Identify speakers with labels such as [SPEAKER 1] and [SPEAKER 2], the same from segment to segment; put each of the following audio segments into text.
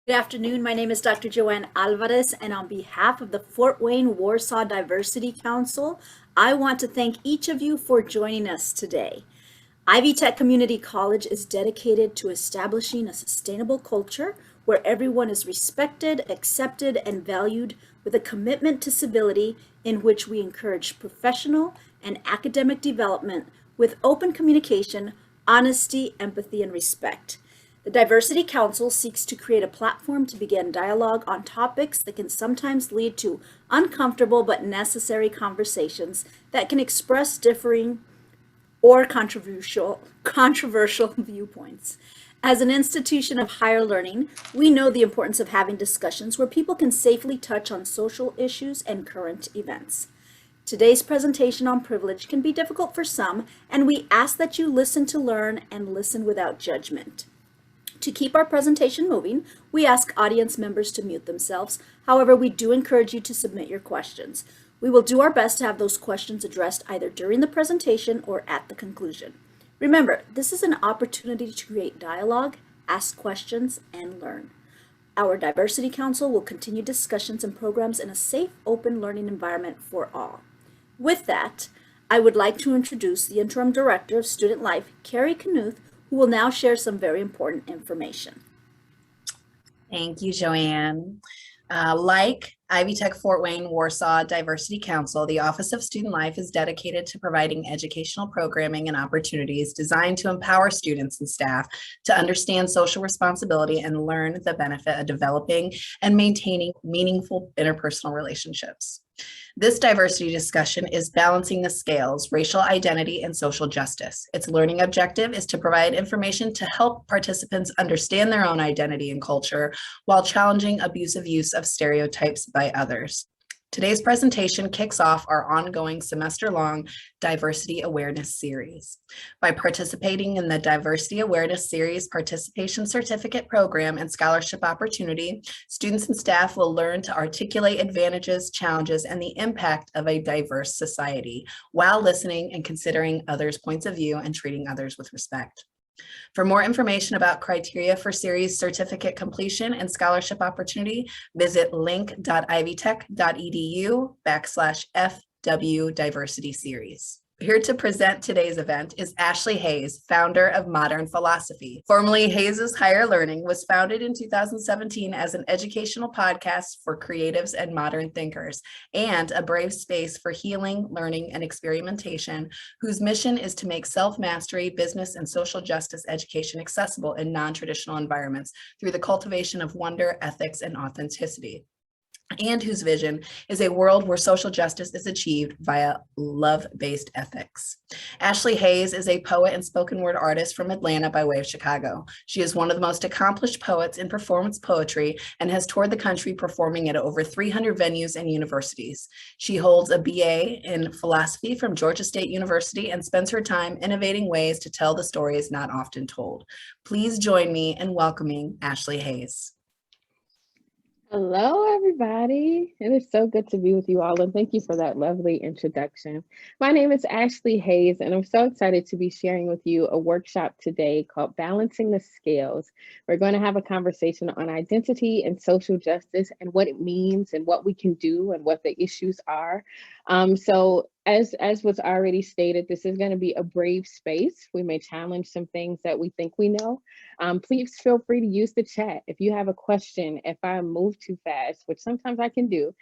[SPEAKER 1] Good afternoon. My name is Dr. Joanne Alvarez, and on behalf of the Fort Wayne Warsaw Diversity Council, I want to thank each of you for joining us today. Ivy Tech Community College is dedicated to establishing a sustainable culture where everyone is respected, accepted, and valued, with a commitment to civility in which we encourage professional and academic development with open communication, honesty, empathy, and respect. The Diversity Council seeks to create a platform to begin dialogue on topics that can sometimes lead to uncomfortable but necessary conversations that can express differing or controversial viewpoints. As an institution of higher learning, we know the importance of having discussions where people can safely touch on social issues and current events. Today's presentation on privilege can be difficult for some, and we ask that you listen to learn and listen without judgment. To keep our presentation moving, we ask audience members to mute themselves. However, we do encourage you to submit your questions. We will do our best to have those questions addressed either during the presentation or at the conclusion. Remember, this is an opportunity to create dialogue, ask questions, and learn. Our Diversity Council will continue discussions and programs in a safe, open learning environment for all. With that, I would like to introduce the Interim Director of Student Life, Carrie Knuth, who will now share some very important information.
[SPEAKER 2] Thank you, Joanne. Like Ivy Tech Fort Wayne Warsaw Diversity Council, the Office of Student Life is dedicated to providing educational programming and opportunities designed to empower students and staff to understand social responsibility and learn the benefit of developing and maintaining meaningful interpersonal relationships. This diversity discussion is balancing the scales, racial identity, and social justice. Its learning objective is to provide information to help participants understand their own identity and culture while challenging abusive use of stereotypes by others. Today's presentation kicks off our ongoing semester-long Diversity Awareness Series. By participating in the Diversity Awareness Series Participation Certificate Program and Scholarship Opportunity, students and staff will learn to articulate advantages, challenges, and the impact of a diverse society while listening and considering others' points of view and treating others with respect. For more information about criteria for series certificate completion and scholarship opportunity, visit link.ivytech.edu/FW Diversity Series. Here to present today's event is Ashlee Haze, founder of Moderne Philosophy. Formerly Haze's Higher Learning was founded in 2017 as an educational podcast for creatives and modern thinkers, and a brave space for healing, learning, and experimentation, whose mission is to make self-mastery, business, and social justice education accessible in non-traditional environments through the cultivation of wonder, ethics, and authenticity, and whose vision is a world where social justice is achieved via love-based ethics. Ashlee Haze is a poet and spoken word artist from Atlanta by way of Chicago. She is one of the most accomplished poets in performance poetry and has toured the country performing at over 300 venues and universities. She holds a BA in philosophy from Georgia State University and spends her time innovating ways to tell the stories not often told. Please join me in welcoming Ashlee Haze.
[SPEAKER 3] Hello, everybody. It is so good to be with you all, and thank you for that lovely introduction. My name is Ashlee Haze, and I'm so excited to be sharing with you a workshop today called Balancing the Scales. We're going to have a conversation on identity and social justice and what it means and what we can do and what the issues are. So as was already stated, this is going to be a brave space. We may challenge some things that we think we know. Please feel free to use the chat. If you have a question, if I move too fast, which sometimes I can do,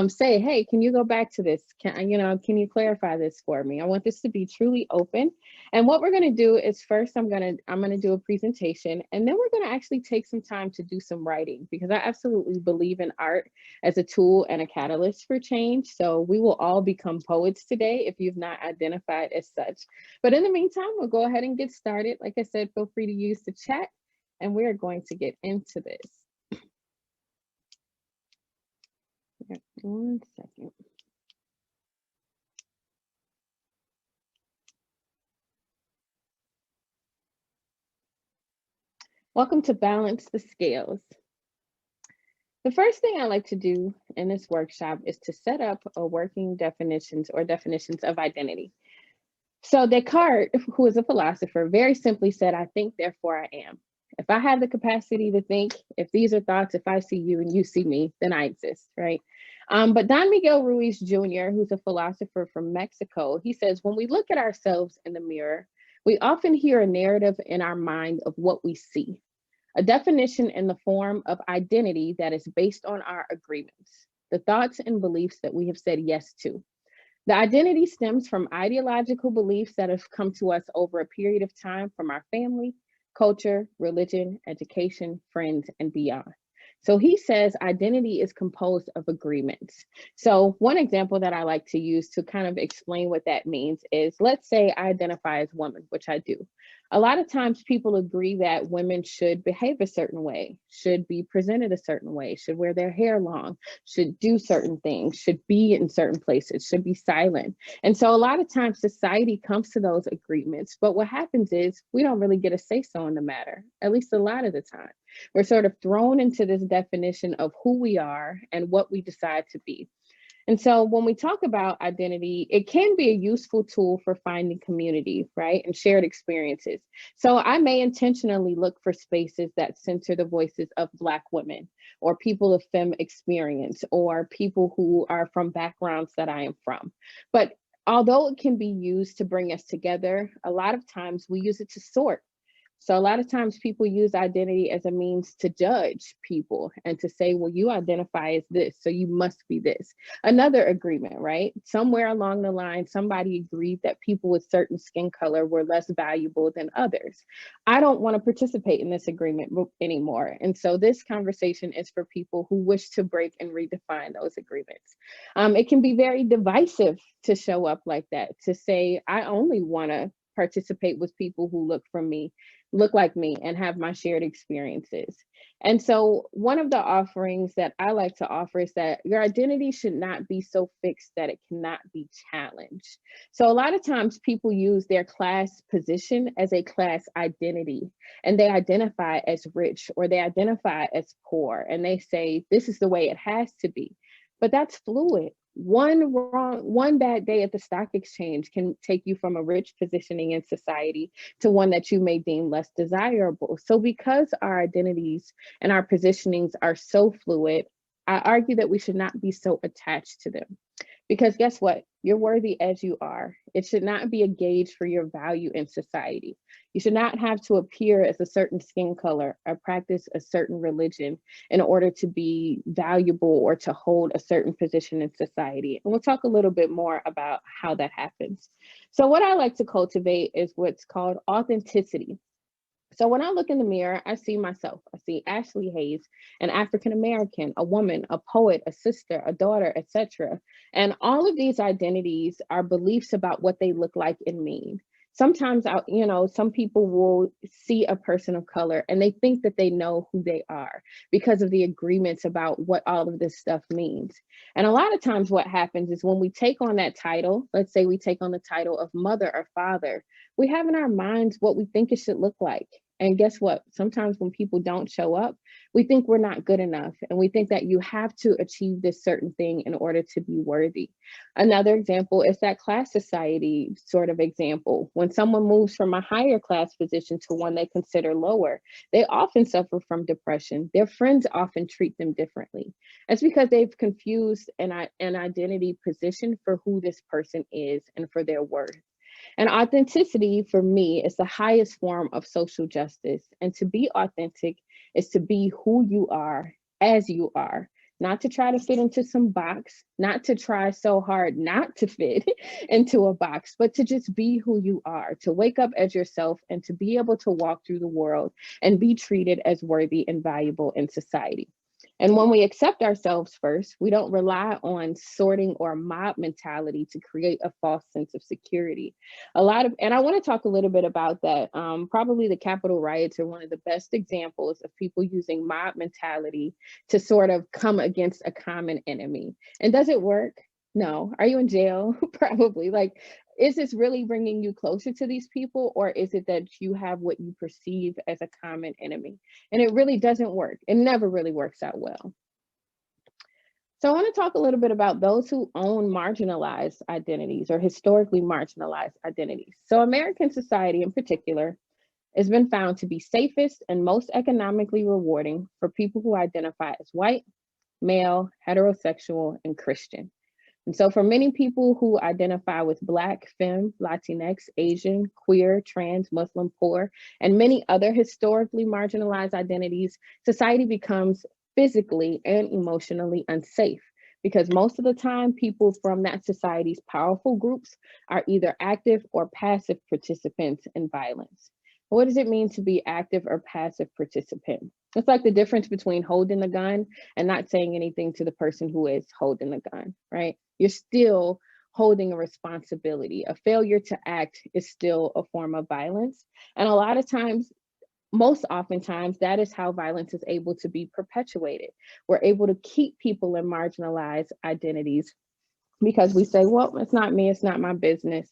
[SPEAKER 3] say, hey, can you go back to this? Can you clarify this for me? I want this to be truly open. And what we're going to do is first, I'm going to do a presentation, and then we're going to actually take some time to do some writing, because I absolutely believe in art as a tool and a catalyst for change. So we will all become poets today if you've not identified as such. But in the meantime, we'll go ahead and get started. Like I said, feel free to use the chat, and we are going to get into this. One second. Welcome to Balance the Scales. The first thing I like to do in this workshop is to set up a working definitions of identity. So Descartes, who is a philosopher, very simply said, I think, therefore I am. If I have the capacity to think, if these are thoughts, if I see you and you see me, then I exist, right? But Don Miguel Ruiz Jr., who's a philosopher from Mexico, he says, when we look at ourselves in the mirror, we often hear a narrative in our mind of what we see, a definition in the form of identity that is based on our agreements, the thoughts and beliefs that we have said yes to. The identity stems from ideological beliefs that have come to us over a period of time from our family, culture, religion, education, friends, and beyond. So he says identity is composed of agreements. So one example that I like to use to kind of explain what that means is, let's say I identify as woman, which I do. A lot of times people agree that women should behave a certain way, should be presented a certain way, should wear their hair long, should do certain things, should be in certain places, should be silent. And so a lot of times society comes to those agreements, but what happens is we don't really get a say-so in the matter, at least a lot of the time. We're sort of thrown into this definition of who we are and what we decide to be. And so when we talk about identity, it can be a useful tool for finding community, right? And shared experiences. So I may intentionally look for spaces that center the voices of Black women or people of femme experience or people who are from backgrounds that I am from. But although it can be used to bring us together, a lot of times we use it to sort. So a lot of times people use identity as a means to judge people and to say, well, you identify as this, so you must be this. Another agreement, right? Somewhere along the line, somebody agreed that people with certain skin color were less valuable than others. I don't want to participate in this agreement anymore. And so this conversation is for people who wish to break and redefine those agreements. It can be very divisive to show up like that, to say, I only want to participate with people who look like me and have my shared experiences. And so one of the offerings that I like to offer is that your identity should not be so fixed that it cannot be challenged. So a lot of times people use their class position as a class identity, and they identify as rich or they identify as poor, and they say, this is the way it has to be. But that's fluid. One bad day at the stock exchange can take you from a rich positioning in society to one that you may deem less desirable. So because our identities and our positionings are so fluid, I argue that we should not be so attached to them. Because guess what? You're worthy as you are. It should not be a gauge for your value in society. You should not have to appear as a certain skin color or practice a certain religion in order to be valuable or to hold a certain position in society. And we'll talk a little bit more about how that happens. So what I like to cultivate is what's called authenticity. So when I look in the mirror, I see myself. I see Ashlee Haze, an African American, a woman, a poet, a sister, a daughter, etc. And all of these identities are beliefs about what they look like and mean. Sometimes, some people will see a person of color and they think that they know who they are because of the agreements about what all of this stuff means. And a lot of times what happens is when we take on that title, let's say we take on the title of mother or father, we have in our minds what we think it should look like. And guess what? Sometimes when people don't show up, we think we're not good enough. And we think that you have to achieve this certain thing in order to be worthy. Another example is that class society sort of example. When someone moves from a higher class position to one they consider lower, they often suffer from depression. Their friends often treat them differently. It's because they've confused an identity position for who this person is and for their worth. And authenticity for me is the highest form of social justice. And to be authentic is to be who you are as you are, not to try to fit into some box, not to try so hard not to fit into a box, but to just be who you are, to wake up as yourself and to be able to walk through the world and be treated as worthy and valuable in society. And when we accept ourselves first, we don't rely on sorting or mob mentality to create a false sense of security. And I want to talk a little bit about that. Probably the Capitol riots are one of the best examples of people using mob mentality to sort of come against a common enemy. And does it work? No. Are you in jail? Probably. Is this really bringing you closer to these people, or is it that you have what you perceive as a common enemy? And it really doesn't work. It never really works out well. So I want to talk a little bit about those who own marginalized identities or historically marginalized identities. So American society in particular It's been found to be safest and most economically rewarding for people who identify as white, male, heterosexual, and Christian. And so for many people who identify with Black, Femme, Latinx, Asian, queer, trans, Muslim, poor, and many other historically marginalized identities, society becomes physically and emotionally unsafe because most of the time people from that society's powerful groups are either active or passive participants in violence. What does it mean to be active or passive participant? It's like the difference between holding the gun and not saying anything to the person who is holding the gun, right? You're still holding a responsibility. A failure to act is still a form of violence. And a lot of times, most oftentimes, that is how violence is able to be perpetuated. We're able to keep people in marginalized identities because we say, well, it's not me, it's not my business.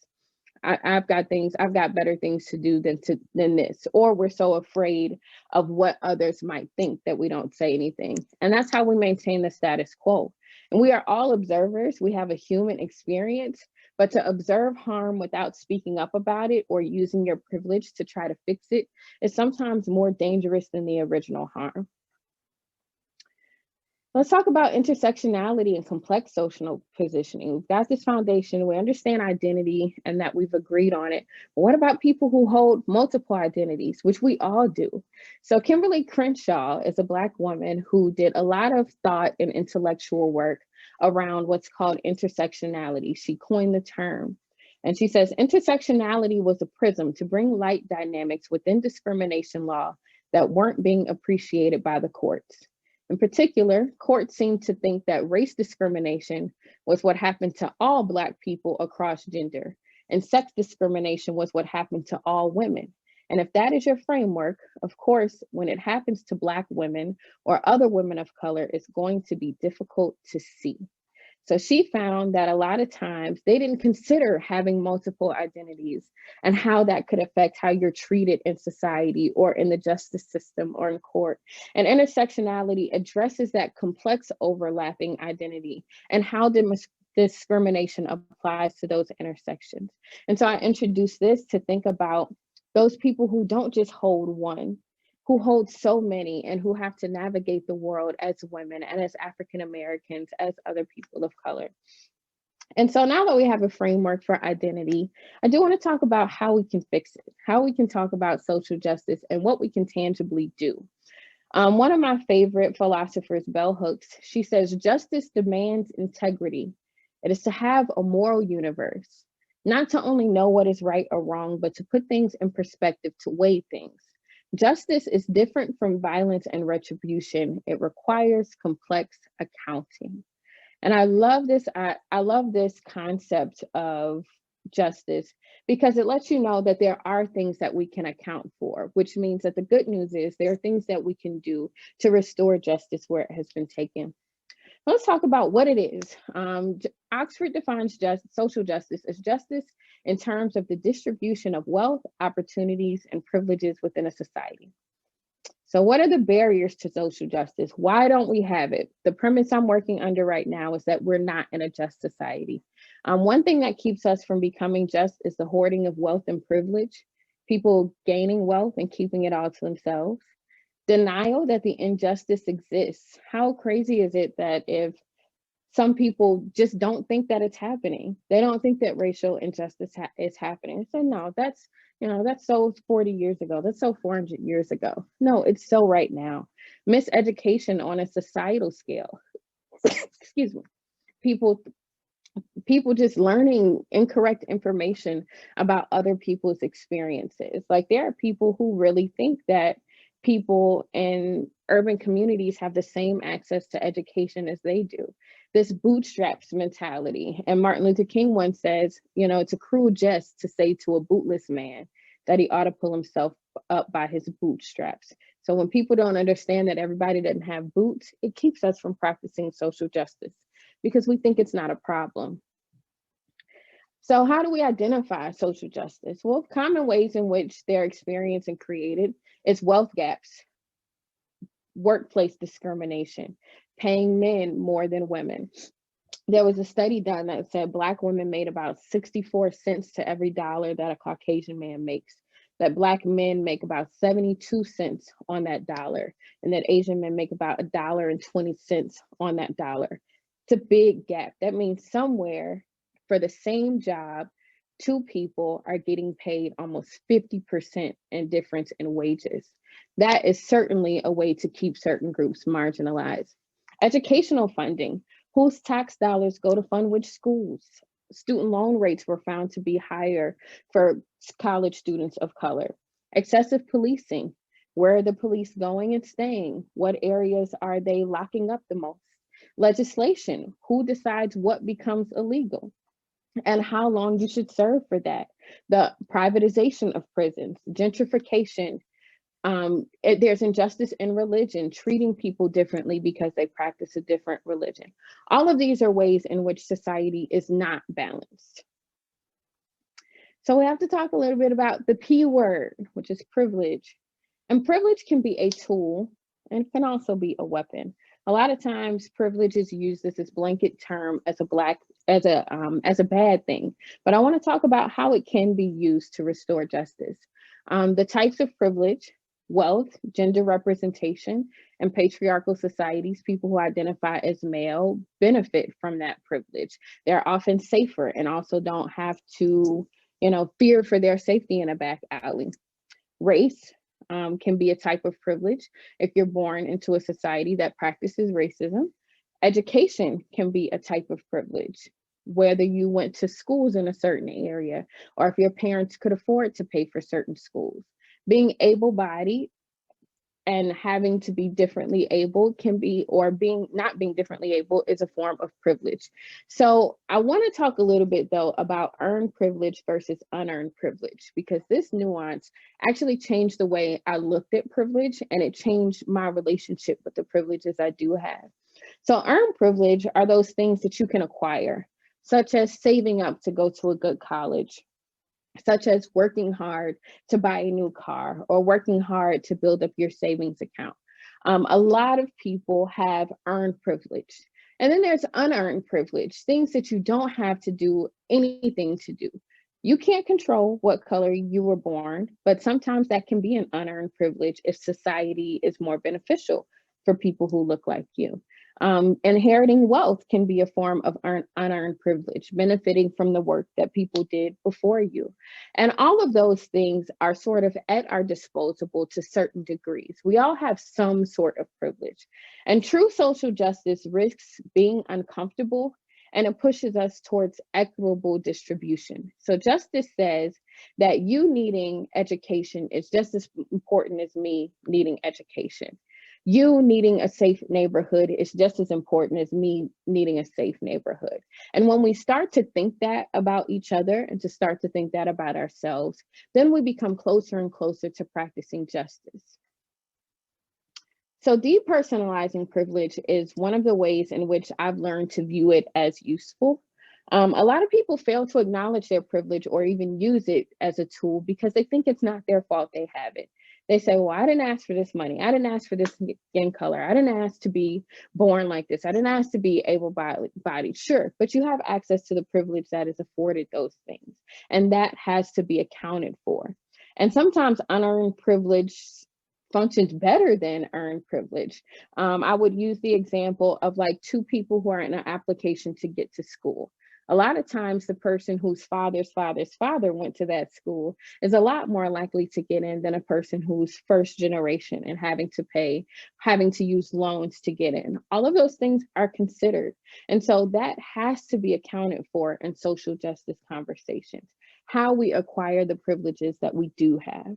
[SPEAKER 3] I've got better things to do than this. Or we're so afraid of what others might think that we don't say anything. And that's how we maintain the status quo. And we are all observers. We have a human experience, but to observe harm without speaking up about it or using your privilege to try to fix it is sometimes more dangerous than the original harm. Let's talk about intersectionality and complex social positioning. We've got this foundation, we understand identity and that we've agreed on it. But what about people who hold multiple identities, which we all do? So Kimberly Crenshaw is a Black woman who did a lot of thought and intellectual work around what's called intersectionality. She coined the term. And she says, intersectionality was a prism to bring light dynamics within discrimination law that weren't being appreciated by the courts. In particular, courts seem to think that race discrimination was what happened to all Black people across gender, and sex discrimination was what happened to all women. And if that is your framework, of course, when it happens to Black women or other women of color, it's going to be difficult to see. So she found that a lot of times they didn't consider having multiple identities and how that could affect how you're treated in society or in the justice system or in court. And intersectionality addresses that complex overlapping identity and how discrimination applies to those intersections. And so I introduced this to think about those people who don't just hold one, who hold so many and who have to navigate the world as women and as African Americans, as other people of color. And so now that we have a framework for identity, I do want to talk about how we can fix it, how we can talk about social justice and what we can tangibly do. One of my favorite philosophers, Bell Hooks, she says, justice demands integrity. It is to have a moral universe, not to only know what is right or wrong, but to put things in perspective, to weigh things. Justice is different from violence and retribution. It requires complex accounting. And I love this. I love this concept of justice because it lets you know that there are things that we can account for, which means that the good news is there are things that we can do to restore justice where it has been taken. Let's talk about what it is. Oxford defines social justice as justice in terms of the distribution of wealth, opportunities, and privileges within a society. So what are the barriers to social justice? Why don't we have it? The premise I'm working under right now is that we're not in a just society. One thing that keeps us from becoming just is the hoarding of wealth and privilege, people gaining wealth and keeping it all to themselves. Denial that the injustice exists. How crazy is it that if some people just don't think that it's happening, they don't think that racial injustice is happening. So no, that's so 40 years ago, that's so 400 years ago. No, it's so right now. Miseducation on a societal scale. Excuse me. People just learning incorrect information about other people's experiences. Like there are people who really think that people in urban communities have the same access to education as they do. This bootstraps mentality. And Martin Luther King once says, it's a cruel jest to say to a bootless man that he ought to pull himself up by his bootstraps. So when people don't understand that everybody doesn't have boots, it keeps us from practicing social justice because we think it's not a problem. So how do we identify social justice? Well, common ways in which they're experienced and created is wealth gaps, workplace discrimination, paying men more than women. There was a study done that said Black women made about 64 cents to every dollar that a Caucasian man makes. that Black men make about 72 cents on that dollar, and that Asian men make about $1.20 on that dollar. It's a big gap. That means somewhere for the same job, two people are getting paid almost 50% in difference in wages. That is certainly a way to keep certain groups marginalized. Educational funding. Whose tax dollars go to fund which schools? Student loan rates were found to be higher for college students of color. Excessive policing. Where are the police going and staying? What areas are they locking up the most? Legislation. Who decides what becomes illegal and how long you should serve for that? The privatization of prisons, gentrification. There's injustice in religion, treating people differently because they practice a different religion. All of these are ways in which society is not balanced. So we have to talk a little bit about the P word, which is privilege. And privilege can be a tool and can also be a weapon. A lot of times privilege is used as this blanket term as a bad thing. But I want to talk about how it can be used to restore justice. The types of privilege: wealth, gender representation. In patriarchal societies, people who identify as male benefit from that privilege. They're often safer and also don't have to, fear for their safety in a back alley. Race can be a type of privilege if you're born into a society that practices racism. Education can be a type of privilege, whether you went to schools in a certain area or if your parents could afford to pay for certain schools. Being able-bodied and having to be differently able can be, or not being differently able is a form of privilege. So I want to talk a little bit though about earned privilege versus unearned privilege, because this nuance actually changed the way I looked at privilege, and it changed my relationship with the privileges I do have. So earned privilege are those things that you can acquire, such as saving up to go to a good college, such as working hard to buy a new car, or working hard to build up your savings account. A lot of people have earned privilege. And then there's unearned privilege, things that you don't have to do anything to do. You can't control what color you were born, but sometimes that can be an unearned privilege if society is more beneficial for people who look like you. Inheriting wealth can be a form of unearned privilege, benefiting from the work that people did before you. And all of those things are sort of at our disposal to certain degrees. We all have some sort of privilege. And true social justice risks being uncomfortable, and it pushes us towards equitable distribution. So justice says that you needing education is just as important as me needing education. You needing a safe neighborhood is just as important as me needing a safe neighborhood. And when we start to think that about each other and to start to think that about ourselves, then we become closer and closer to practicing justice. So depersonalizing privilege is one of the ways in which I've learned to view it as useful. A lot of people fail to acknowledge their privilege or even use it as a tool because they think it's not their fault they have it. They say, well, I didn't ask for this money. I didn't ask for this skin color. I didn't ask to be born like this. I didn't ask to be able-bodied. Sure, but you have access to the privilege that is afforded those things, and that has to be accounted for. And sometimes unearned privilege functions better than earned privilege. I would use the example of like two people who are in an application to get to school. A lot of times the person whose father's father's father went to that school is a lot more likely to get in than a person who's first generation and having to use loans to get in. All of those things are considered. And so that has to be accounted for in social justice conversations, how we acquire the privileges that we do have.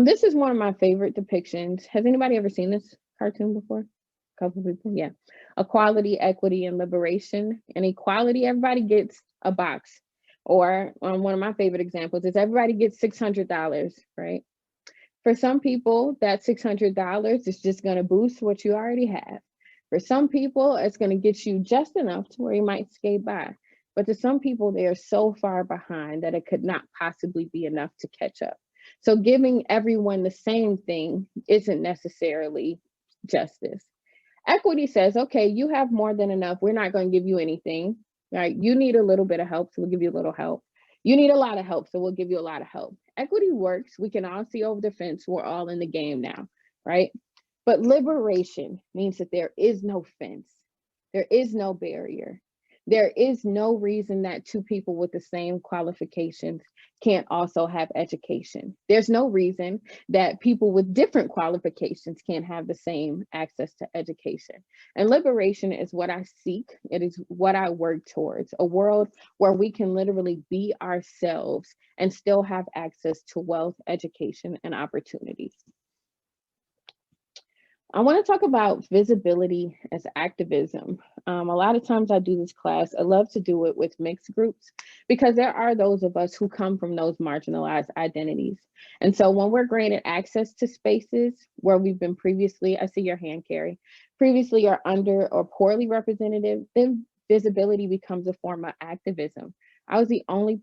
[SPEAKER 3] This is one of my favorite depictions. Has anybody ever seen this cartoon before? A couple people, yeah. Equality, equity, and liberation. And equality, everybody gets a box. Or one of my favorite examples is everybody gets $600, right? For some people, that $600 is just going to boost what you already have. For some people, it's going to get you just enough to where you might skate by. But to some people, they are so far behind that it could not possibly be enough to catch up. So giving everyone the same thing isn't necessarily justice. Equity says, okay, you have more than enough. We're not going to give you anything, right? You need a little bit of help, so we'll give you a little help. You need a lot of help, so we'll give you a lot of help. Equity works. We can all see over the fence. We're all in the game now, right? But liberation means that there is no fence. There is no barrier. There is no reason that two people with the same qualifications can't also have education. There's no reason that people with different qualifications can't have the same access to education. And liberation is what I seek. It is what I work towards, a world where we can literally be ourselves and still have access to wealth, education, and opportunities. I want to talk about visibility as activism. A lot of times I do this class, I love to do it with mixed groups because there are those of us who come from those marginalized identities. And so when we're granted access to spaces where we've been previously, I see your hand, Carrie, previously or under or poorly representative, then visibility becomes a form of activism. I was the only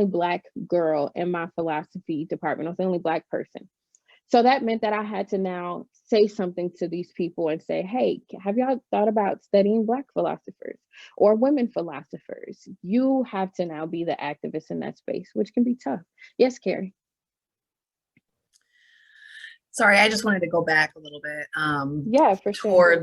[SPEAKER 3] Black girl in my philosophy department. I was the only Black person. So that meant that I had to now say something to these people and say, hey, have y'all thought about studying Black philosophers or women philosophers? You have to now be the activist in that space, which can be tough. Yes, Carrie.
[SPEAKER 2] Sorry, I just wanted to go back a little bit
[SPEAKER 3] yeah, for sure.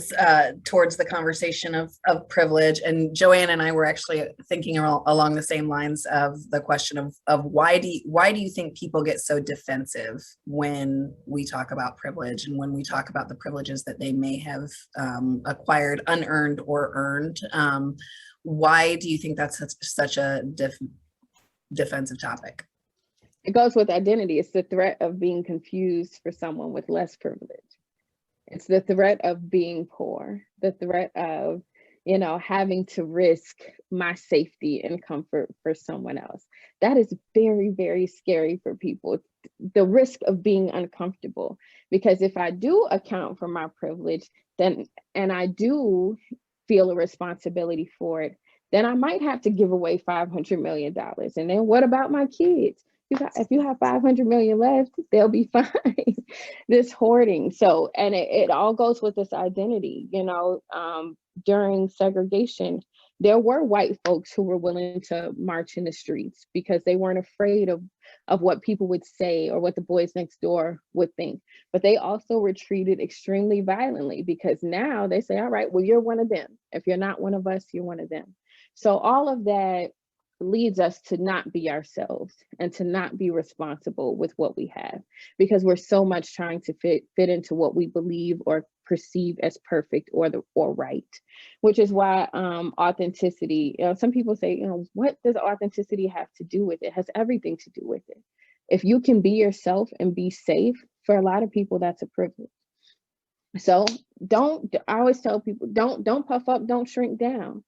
[SPEAKER 2] towards the conversation of privilege. And Joanne and I were actually thinking along the same lines of the question of why do you think people get so defensive when we talk about privilege and when we talk about the privileges that they may have acquired, unearned or earned? Why do you think that's such a defensive topic?
[SPEAKER 3] It goes with identity. It's the threat of being confused for someone with less privilege. It's the threat of being poor, the threat of, having to risk my safety and comfort for someone else. That is very, very scary for people. The risk of being uncomfortable, because if I do account for my privilege, then, and I do feel a responsibility for it, then I might have to give away $500 million. And then what about my kids? If you have 500 million left, they'll be fine. This hoarding. So, and it all goes with this identity, during segregation, there were white folks who were willing to march in the streets because they weren't afraid of what people would say or what the boys next door would think. But they also were treated extremely violently because now they say, all right, well, you're one of them. If you're not one of us, you're one of them. So all of that leads us to not be ourselves and to not be responsible with what we have, because we're so much trying to fit into what we believe or perceive as perfect or right, which is why authenticity, some people say, what does authenticity have to do with it? It has everything to do with it. If you can be yourself and be safe, for a lot of people, that's a privilege. So I always tell people, don't puff up, don't shrink down.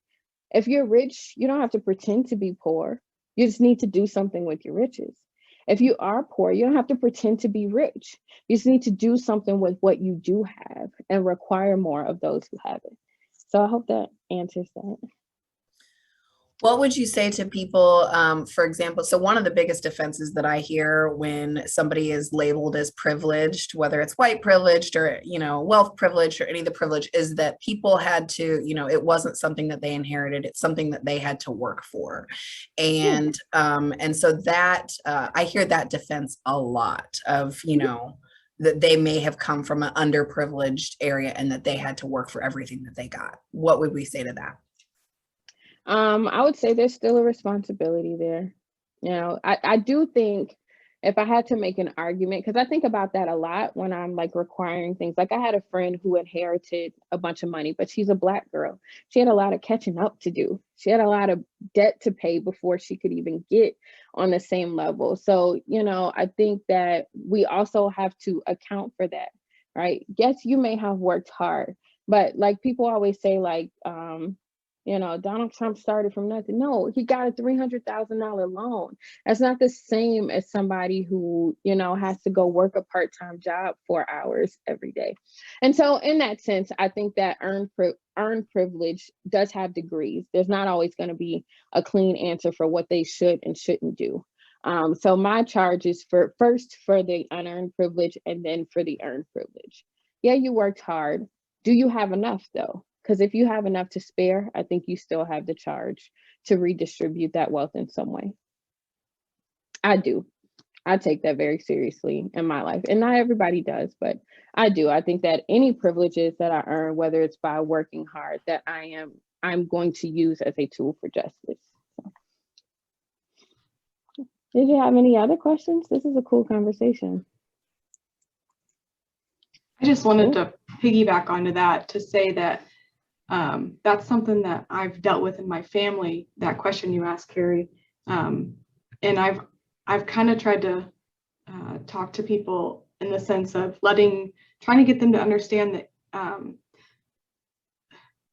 [SPEAKER 3] If you're rich, you don't have to pretend to be poor. You just need to do something with your riches. If you are poor, you don't have to pretend to be rich. You just need to do something with what you do have and require more of those who have it. So I hope that answers that.
[SPEAKER 2] What would you say to people, for example, so one of the biggest defenses that I hear when somebody is labeled as privileged, whether it's white privileged or, wealth privileged or any of the privilege, is that people had to, it wasn't something that they inherited, it's something that they had to work for. And so that, I hear that defense a lot of, that they may have come from an underprivileged area and that they had to work for everything that they got. What would we say to that?
[SPEAKER 3] I would say there's still a responsibility there. I do think if I had to make an argument, because I think about that a lot when I'm like requiring things. Like I had a friend who inherited a bunch of money, but she's a Black girl. She had a lot of catching up to do. She had a lot of debt to pay before she could even get on the same level. So, I think that we also have to account for that, right? Yes, you may have worked hard, but like people always say, like, Donald Trump started from nothing. No, he got a $300,000 loan. That's not the same as somebody who, has to go work a part-time job 4 hours every day. And so in that sense, I think that earned privilege does have degrees. There's not always going to be a clean answer for what they should and shouldn't do. So my charge is first for the unearned privilege and then for the earned privilege. Yeah, you worked hard. Do you have enough though? Because if you have enough to spare, I think you still have the charge to redistribute that wealth in some way. I do. I take that very seriously in my life. And not everybody does, but I do. I think that any privileges that I earn, whether it's by working hard, that I'm going to use as a tool for justice. So. Did you have any other questions? This is a cool conversation.
[SPEAKER 4] I just wanted to piggyback onto that to say that that's something that I've dealt with in my family, that question you asked, Carrie. And I've kind of tried to talk to people in the sense of trying to get them to understand that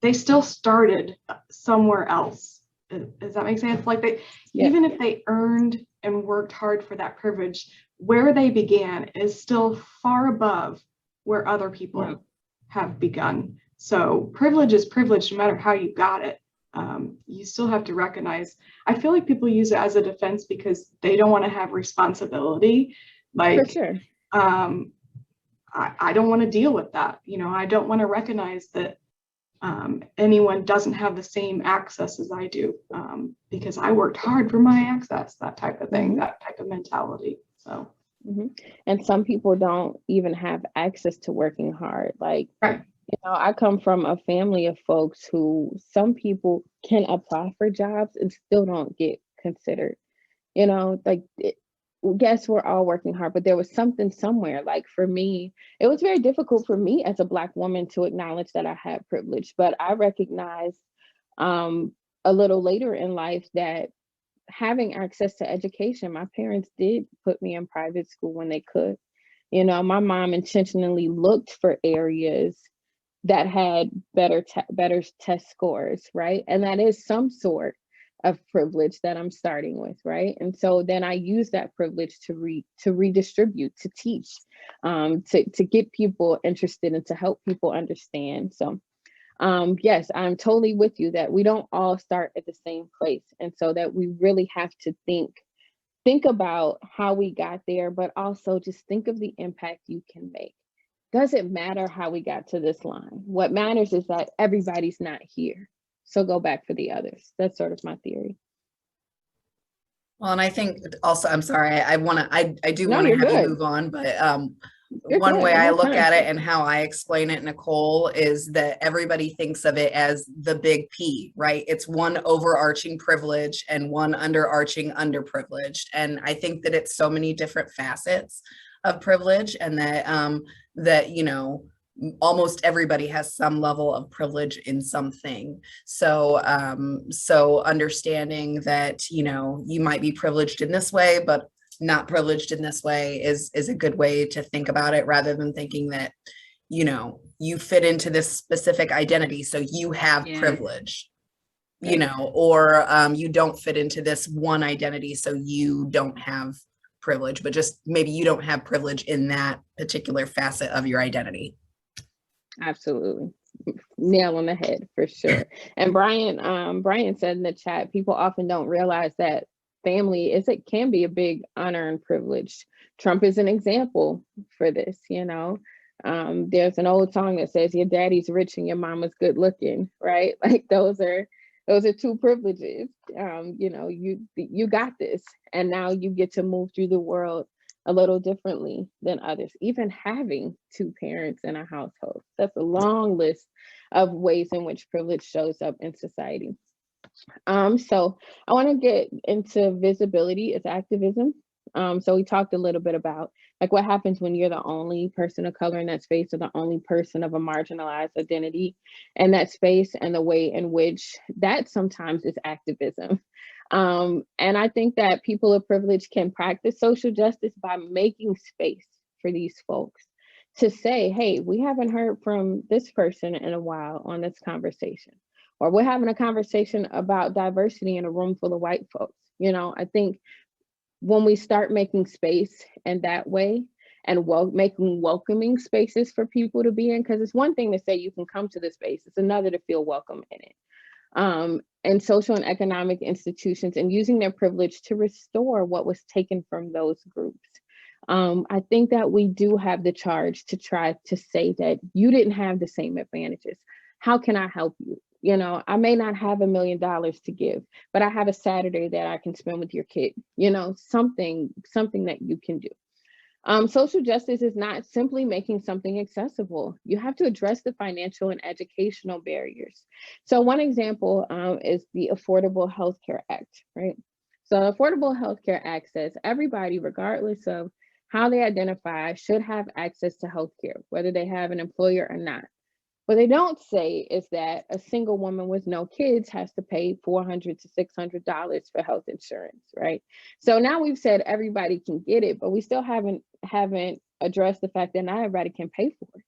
[SPEAKER 4] they still started somewhere else. Does that make sense? Like even if they earned and worked hard for that privilege, where they began is still far above where other people have begun. So privilege is privilege no matter how you got it. You still have to recognize. I feel like people use it as a defense because they don't want to have responsibility. Like,
[SPEAKER 3] for sure.
[SPEAKER 4] I don't want to deal with that. I don't want to recognize that anyone doesn't have the same access as I do because I worked hard for my access, that type of thing, that type of mentality. So.
[SPEAKER 3] And some people don't even have access to working hard. Like,
[SPEAKER 4] right.
[SPEAKER 3] I come from a family of folks who some people can apply for jobs and still don't get considered. Yes, we're all working hard, but there was something somewhere. Like for me, it was very difficult for me as a Black woman to acknowledge that I had privilege, but I recognized a little later in life that having access to education, my parents did put me in private school when they could. My mom intentionally looked for areas that had better test scores, right? And that is some sort of privilege that I'm starting with, right? And so then I use that privilege to redistribute, to teach, to get people interested and to help people understand. So yes, I'm totally with you that we don't all start at the same place. And so that we really have to think about how we got there, but also just think of the impact you can make. Doesn't matter how we got to this line. What matters is that everybody's not here. So go back for the others. That's sort of my theory.
[SPEAKER 2] Well, and I think also, I'm sorry, I do want to have you move on, but one way I look at it and how I explain it, Nicole, is that everybody thinks of it as the big P, right? It's one overarching privilege and one underarching underprivileged. And I think that it's so many different facets of privilege, and that almost everybody has some level of privilege in something. So understanding that you might be privileged in this way, but not privileged in this way is a good way to think about it, rather than thinking that you fit into this specific identity, so you have privilege, or you don't fit into this one identity, so you don't have privilege, but just maybe you don't have privilege in that particular facet of your identity.
[SPEAKER 3] Absolutely. Nail on the head for sure. And Brian said in the chat, people often don't realize that family can be a big unearned privilege. Trump is an example for this. There's an old song that says your daddy's rich and your mama's good looking, right? Like those are two privileges. You got this, and now you get to move through the world a little differently than others. Even having two parents in a household, that's a long list of ways in which privilege shows up in society. So I want to get into visibility as activism. So we talked a little bit about like what happens when you're the only person of color in that space, or the only person of a marginalized identity in that space, and the way in which that sometimes is activism. And I think that people of privilege can practice social justice by making space for these folks to say, hey, we haven't heard from this person in a while on this conversation, or we're having a conversation about diversity in a room full of white folks. I think when we start making space in that way, and making welcoming spaces for people to be in, because it's one thing to say you can come to the space, it's another to feel welcome in it. And social and economic institutions, and using their privilege to restore what was taken from those groups. I think that we do have the charge to try to say that you didn't have the same advantages. How can I help you? You know, I may not have $1 million to give, but I have a Saturday that I can spend with your kid, you know, something that you can do. Social justice is not simply making something accessible. You have to address the financial and educational barriers. So one example is the Affordable Health Care Act, right? So the Affordable Health Care Act says everybody, regardless of how they identify, should have access to health care, whether they have an employer or not. What they don't say is that a single woman with no kids has to pay $400 to $600 for health insurance, right? So now we've said everybody can get it, but we still haven't addressed the fact that not everybody can pay for it.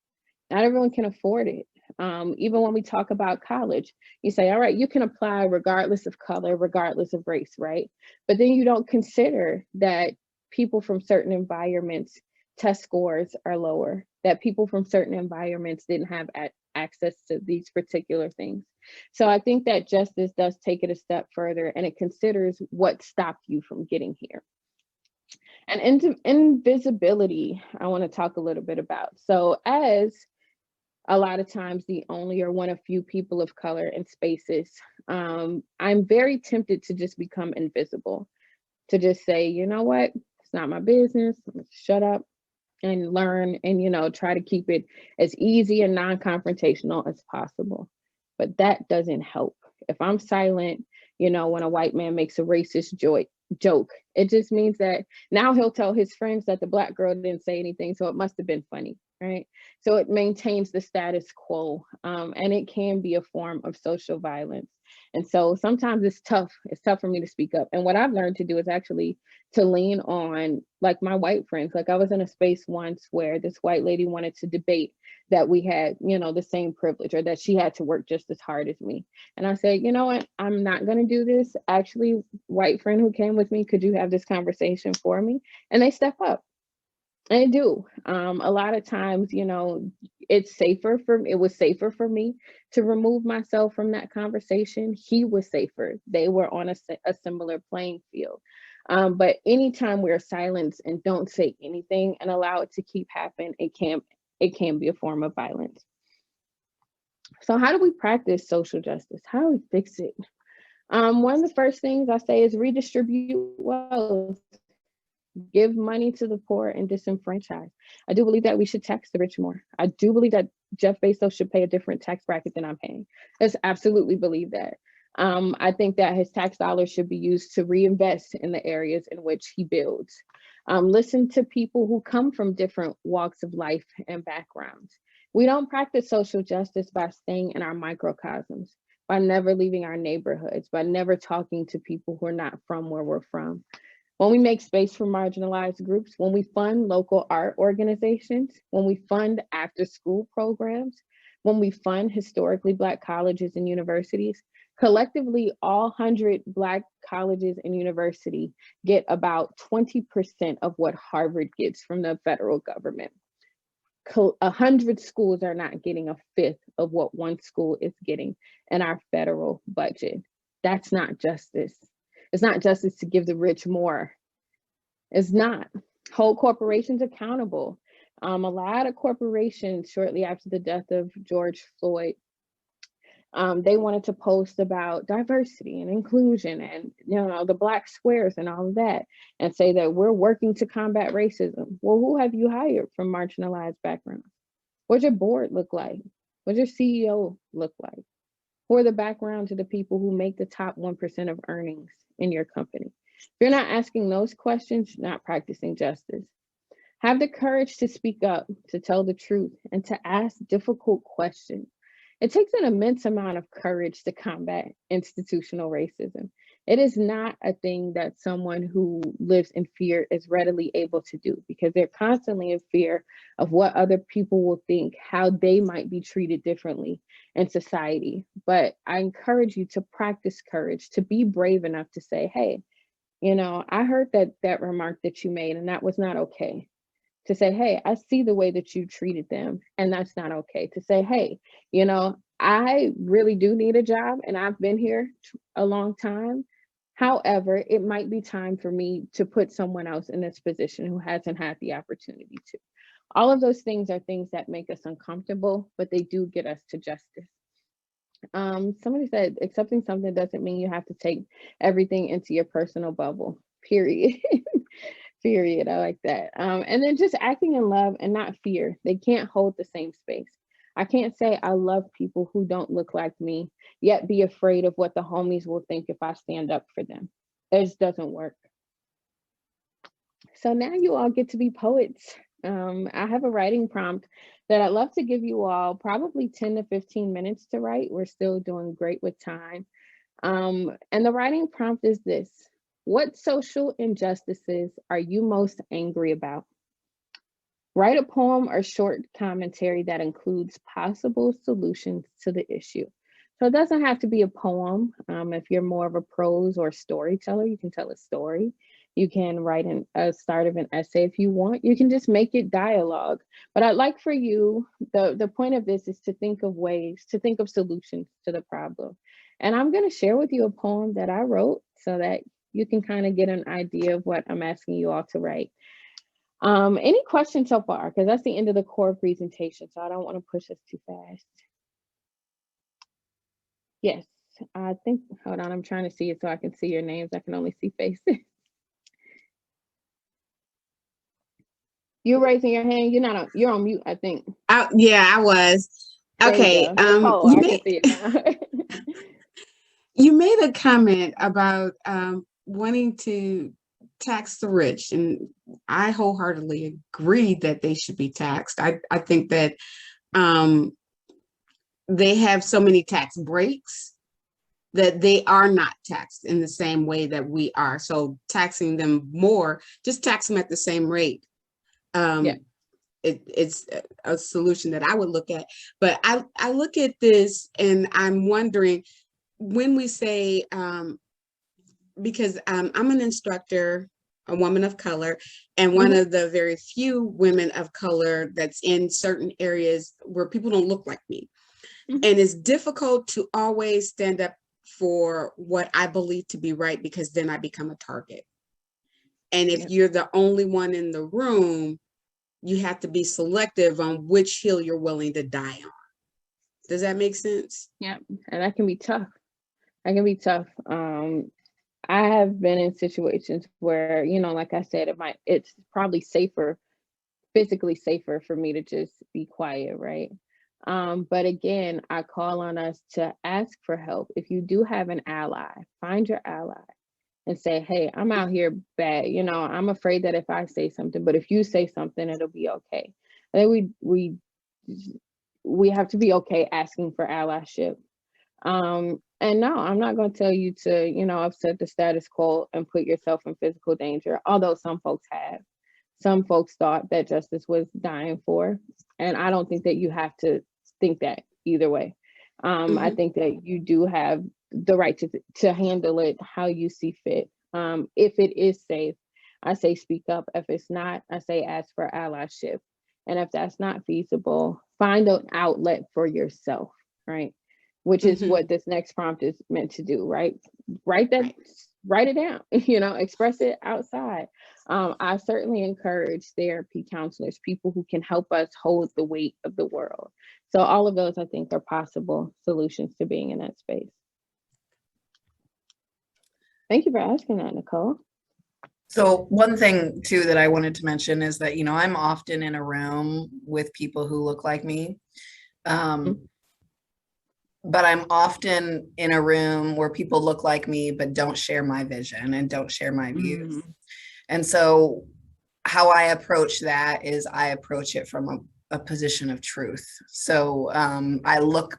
[SPEAKER 3] Not everyone can afford it. Even when we talk about college, you say, all right, you can apply regardless of color, regardless of race, right? But then you don't consider that people from certain environments test scores are lower, that people from certain environments didn't have access to these particular things. So I think that justice does take it a step further, and it considers what stopped you from getting here. And invisibility, I want to talk a little bit about. So as a lot of times the only or one of few people of color in spaces, I'm very tempted to just become invisible, to just say, you know what, it's not my business, shut up and learn, and, you know, try to keep it as easy and non-confrontational as possible. But that doesn't help. If I'm silent, you know, when a white man makes a racist joke, it just means that now he'll tell his friends that the Black girl didn't say anything, so it must have been funny, right? So it maintains the status quo, and it can be a form of social violence. And so sometimes it's tough for me to speak up. And what I've learned to do is actually to lean on, like, my white friends. Like, I was in a space once where this white lady wanted to debate that we had, you know, the same privilege, or that she had to work just as hard as me. And I said, you know what, I'm not going to do this. Actually, white friend who came with me, could you have this conversation for me? And they step up. I do. A lot of times, you know, it was safer for me to remove myself from that conversation. He was safer. They were on a similar playing field. But anytime we're silenced and don't say anything and allow it to keep happening, it can be a form of violence. So how do we practice social justice? How do we fix it? One of the first things I say is redistribute wealth. Give money to the poor and disenfranchised. I do believe that we should tax the rich more. I do believe that Jeff Bezos should pay a different tax bracket than I'm paying. I just absolutely believe that. I think that his tax dollars should be used to reinvest in the areas in which he builds. Listen to people who come from different walks of life and backgrounds. We don't practice social justice by staying in our microcosms, by never leaving our neighborhoods, by never talking to people who are not from where we're from. When we make space for marginalized groups, when we fund local art organizations, when we fund after-school programs, when we fund historically Black colleges and universities, collectively, all 100 Black colleges and universities get about 20% of what Harvard gets from the federal government. 100 schools are not getting a fifth of what one school is getting in our federal budget. That's not justice. It's not justice to give the rich more. It's not. Hold corporations accountable. A lot of corporations, shortly after the death of George Floyd, they wanted to post about diversity and inclusion and, you know, the Black squares and all of that, and say that we're working to combat racism. Well, who have you hired from marginalized backgrounds? What's your board look like? What's your CEO look like? Who are the backgrounds of the people who make the top 1% of earnings in your company? If you're not asking those questions, you're not practicing justice. Have the courage to speak up, to tell the truth, and to ask difficult questions. It takes an immense amount of courage to combat institutional racism. It is not a thing that someone who lives in fear is readily able to do, because they're constantly in fear of what other people will think, how they might be treated differently in society. But I encourage you to practice courage, to be brave enough to say, hey, you know, I heard that remark that you made, and that was not okay. To say, hey, I see the way that you treated them, and that's not okay. To say, hey, you know, I really do need a job, and I've been here a long time. However, it might be time for me to put someone else in this position who hasn't had the opportunity to. All of those things are things that make us uncomfortable, but they do get us to justice. Somebody said accepting something doesn't mean you have to take everything into your personal bubble, period. Period. I like that. And then just acting in love and not fear. They can't hold the same space. I can't say I love people who don't look like me, yet be afraid of what the homies will think if I stand up for them. It just doesn't work. So now you all get to be poets. I have a writing prompt that I'd love to give you all probably 10 to 15 minutes to write. We're still doing great with time. And the writing prompt is this: what social injustices are you most angry about? Write a poem or short commentary that includes possible solutions to the issue. So it doesn't have to be a poem. If you're more of a prose or storyteller, you can tell a story. You can write a start of an essay if you want. You can just make it dialogue. But I'd like for you, the point of this is to think of ways, to think of solutions to the problem. And I'm going to share with you a poem that I wrote so that you can kind of get an idea of what I'm asking you all to write. Any questions so far? Because that's the end of the core presentation, so I don't want to push us too fast. Yes, I think, hold on, I'm trying to see it so I can see your names. I can only see faces. You're raising your hand. You're on mute, I think.
[SPEAKER 5] Yeah, I was. Okay.
[SPEAKER 3] Nicole, I can see it now.
[SPEAKER 5] You made a comment about wanting to tax the rich, and I wholeheartedly agree that they should be taxed. I think that they have so many tax breaks that they are not taxed in the same way that we are. So taxing them more, just tax them at the same rate. Yeah. It's a solution that I would look at. But I look at this and I'm wondering, when we say, because I'm an instructor, a woman of color, and one of the very few women of color that's in certain areas where people don't look like me. And it's difficult to always stand up for what I believe to be right, because then I become a target. And if you're the only one in the room, you have to be selective on which hill you're willing to die on. Does that make sense?
[SPEAKER 3] Yeah, and that can be tough. That can be tough. I have been in situations where, like I said, it's probably physically safer for me to just be quiet, right? But again, I call on us to ask for help. If you do have an ally, find your ally and say, hey, I'm out here bad. I'm afraid that if I say something, but if you say something, it'll be okay. I think we have to be okay asking for allyship. And no, I'm not going to tell you to, upset the status quo and put yourself in physical danger, although some folks have. Some folks thought that justice was dying for, and I don't think that you have to think that either way. I think that you do have the right to handle it how you see fit. If it is safe, I say speak up. If it's not, I say ask for allyship. And if that's not feasible, find an outlet for yourself, right? Which is what this next prompt is meant to do, right? Write it down, express it outside. I certainly encourage therapy counselors, people who can help us hold the weight of the world. So all of those, I think, are possible solutions to being in that space. Thank you for asking that, Nicole.
[SPEAKER 2] So one thing too that I wanted to mention is that, I'm often in a room with people who look like me. But I'm often in a room where people look like me, but don't share my vision and don't share my views. And so how I approach that is I approach it from a position of truth. So I look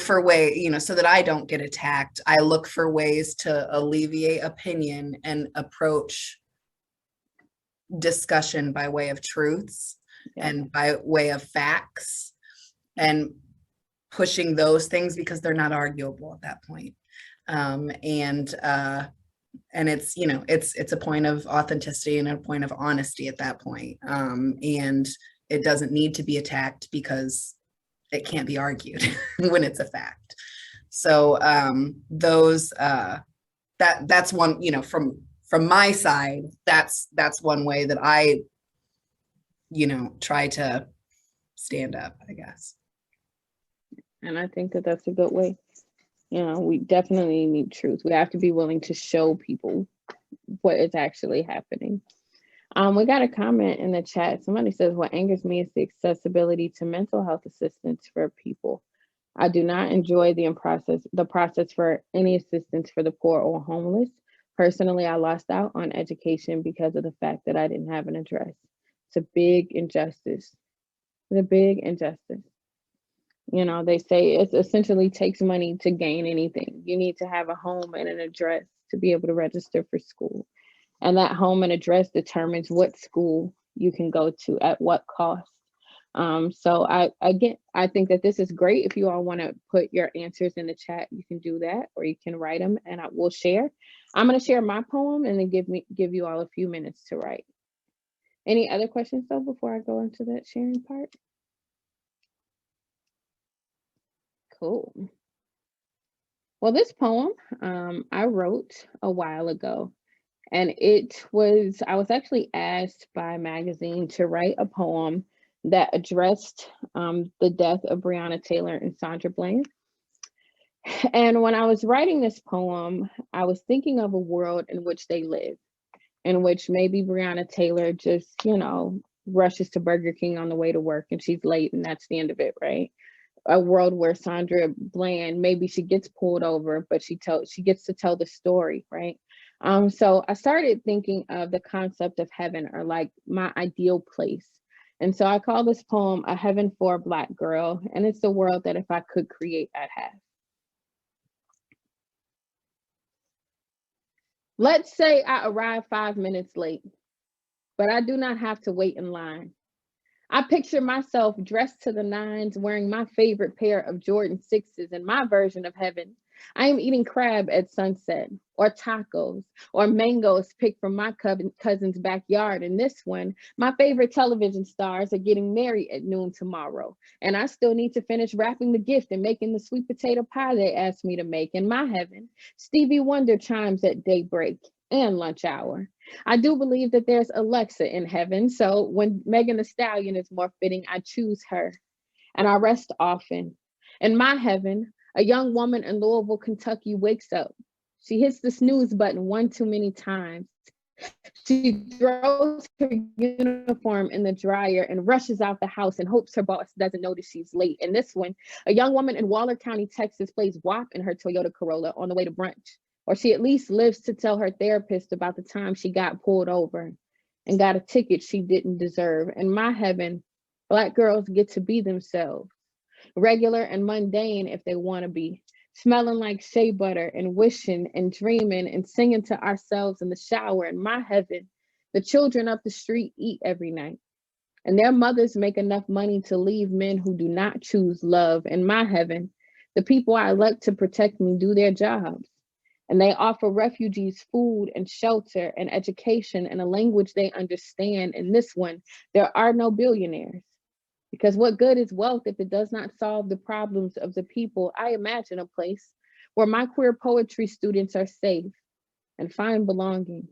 [SPEAKER 2] for ways, so that I don't get attacked. I look for ways to alleviate opinion and approach discussion by way of truths and by way of facts, and pushing those things because they're not arguable at that point. And it's, it's a point of authenticity and a point of honesty at that point. And it doesn't need to be attacked because it can't be argued when it's a fact. So that's one, from my side, that's one way that I, try to stand up, I guess.
[SPEAKER 3] And I think that that's a good way. You know, we definitely need truth. We have to be willing to show people what is actually happening. We got a comment in the chat. Somebody says, what angers me is the accessibility to mental health assistance for people. I do not enjoy the process for any assistance for the poor or homeless. Personally, I lost out on education because of the fact that I didn't have an address. It's a big injustice. It's a big injustice. You know, they say it essentially takes money to gain anything. You need to have a home and an address to be able to register for school. And that home and address determines what school you can go to at what cost. So I think that this is great. If you all want to put your answers in the chat, you can do that, or you can write them and I will share. I'm going to share my poem and then give you all a few minutes to write. Any other questions though before I go into that sharing part? Cool. Well, this poem I wrote a while ago, and I was actually asked by a magazine to write a poem that addressed the death of Breonna Taylor and Sandra Bland. And when I was writing this poem, I was thinking of a world in which they live, in which maybe Breonna Taylor just, you know, rushes to Burger King on the way to work and she's late and that's the end of it, right? A world where Sandra Bland, maybe she gets pulled over, but she gets to tell the story, right? So I started thinking of the concept of heaven, or like my ideal place. And so I call this poem A Heaven for a Black Girl, and it's the world that if I could create, I'd have. Let's say I arrive 5 minutes late, but I do not have to wait in line. I picture myself dressed to the nines, wearing my favorite pair of Jordan 6s in my version of heaven. I am eating crab at sunset, or tacos, or mangoes picked from my cousin's backyard. And this one, my favorite television stars are getting married at noon tomorrow. And I still need to finish wrapping the gift and making the sweet potato pie they asked me to make. In my heaven, Stevie Wonder chimes at daybreak and lunch hour. I do believe that there's Alexa in heaven, so when Megan Thee Stallion is more fitting, I choose her, and I rest often. In my heaven, a young woman in Louisville, Kentucky wakes up. She hits the snooze button one too many times. She throws her uniform in the dryer and rushes out the house and hopes her boss doesn't notice she's late. And this one, a young woman in Waller County, Texas plays WAP in her Toyota Corolla on the way to brunch. Or she at least lives to tell her therapist about the time she got pulled over and got a ticket she didn't deserve. In my heaven, Black girls get to be themselves, regular and mundane if they want to be, smelling like shea butter and wishing and dreaming and singing to ourselves in the shower. In my heaven, the children up the street eat every night, and their mothers make enough money to leave men who do not choose love. In my heaven, the people I elect to protect me do their jobs, and they offer refugees food and shelter and education in a language they understand. In this one, there are no billionaires. Because what good is wealth if it does not solve the problems of the people? I imagine a place where my queer poetry students are safe and find belonging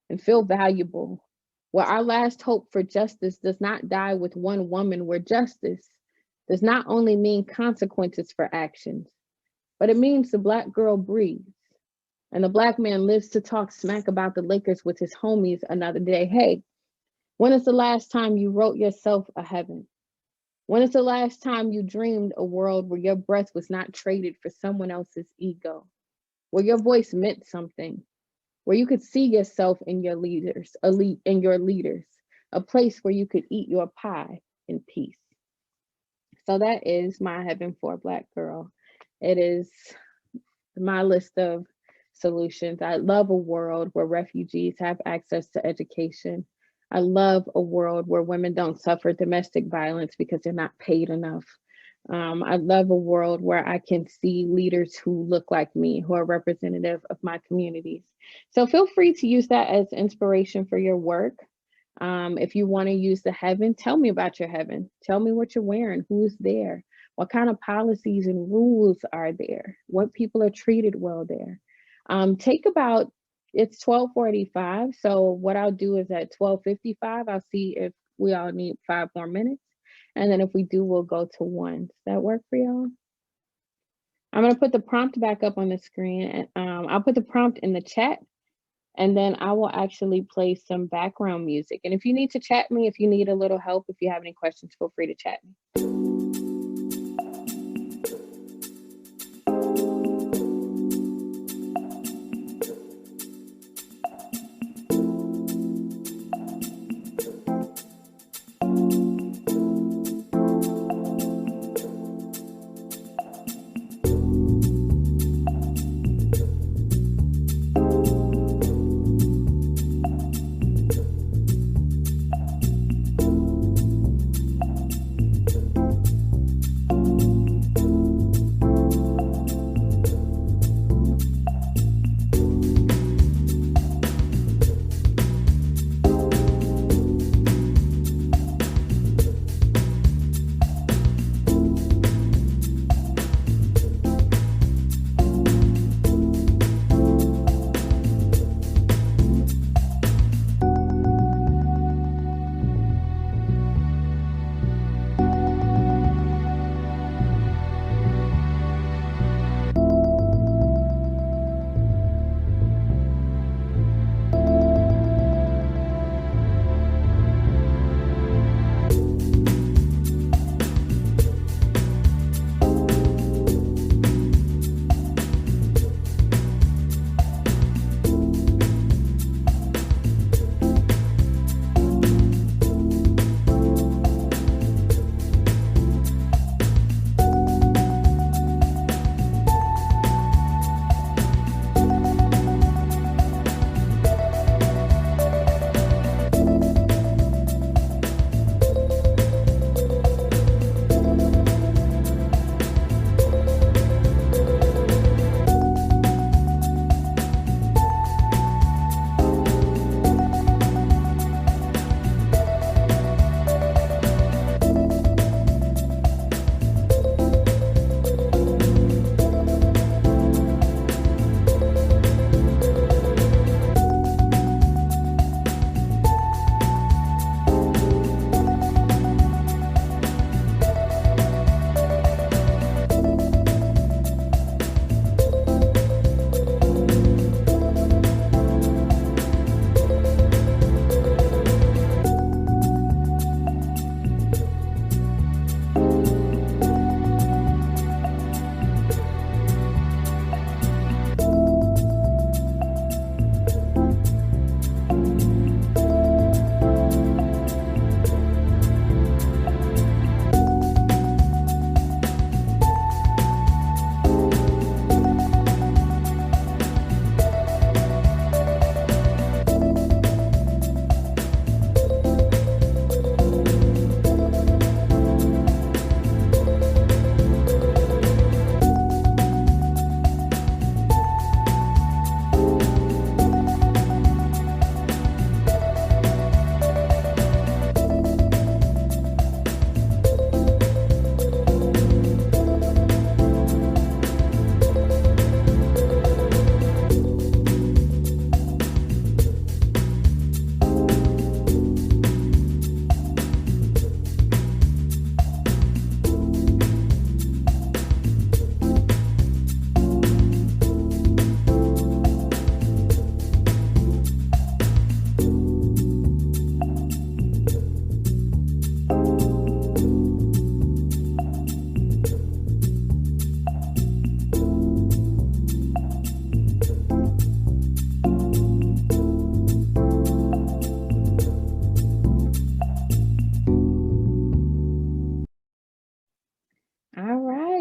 [SPEAKER 3] and feel valuable, where our last hope for justice does not die with one woman, where justice does not only mean consequences for actions, but it means the Black girl breathes. And the Black man lives to talk smack about the Lakers with his homies another day. Hey, when is the last time you wrote yourself a heaven? When is the last time you dreamed a world where your breath was not traded for someone else's ego? Where your voice meant something? Where you could see yourself in your leaders, a place where you could eat your pie in peace. So that is my heaven for a Black girl. It is my list of solutions. I love a world where refugees have access to education. I love a world where women don't suffer domestic violence because they're not paid enough. I love a world where I can see leaders who look like me, who are representative of my communities. So feel free to use that as inspiration for your work. If you want to use the heaven, tell me about your heaven. Tell me what you're wearing, who's there, what kind of policies and rules are there, what people are treated well there. It's 12:45. So what I'll do is at 12:55, I'll see if we all need 5 more minutes. And then if we do, we'll go to 1. Does that work for y'all? I'm going to put the prompt back up on the screen, and I'll put the prompt in the chat, and then I will actually play some background music. And if you need to chat me, if you need a little help, if you have any questions, feel free to chat me.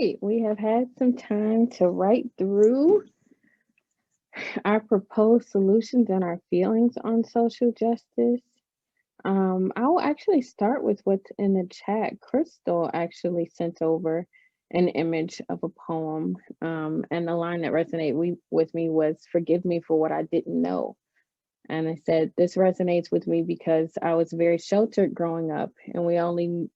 [SPEAKER 3] right, we have had some time to write through our proposed solutions and our feelings on social justice. I will actually start with what's in the chat. Crystal actually sent over an image of a poem, and the line that resonated with me was, "Forgive me for what I didn't know." And I said, this resonates with me because I was very sheltered growing up, and we only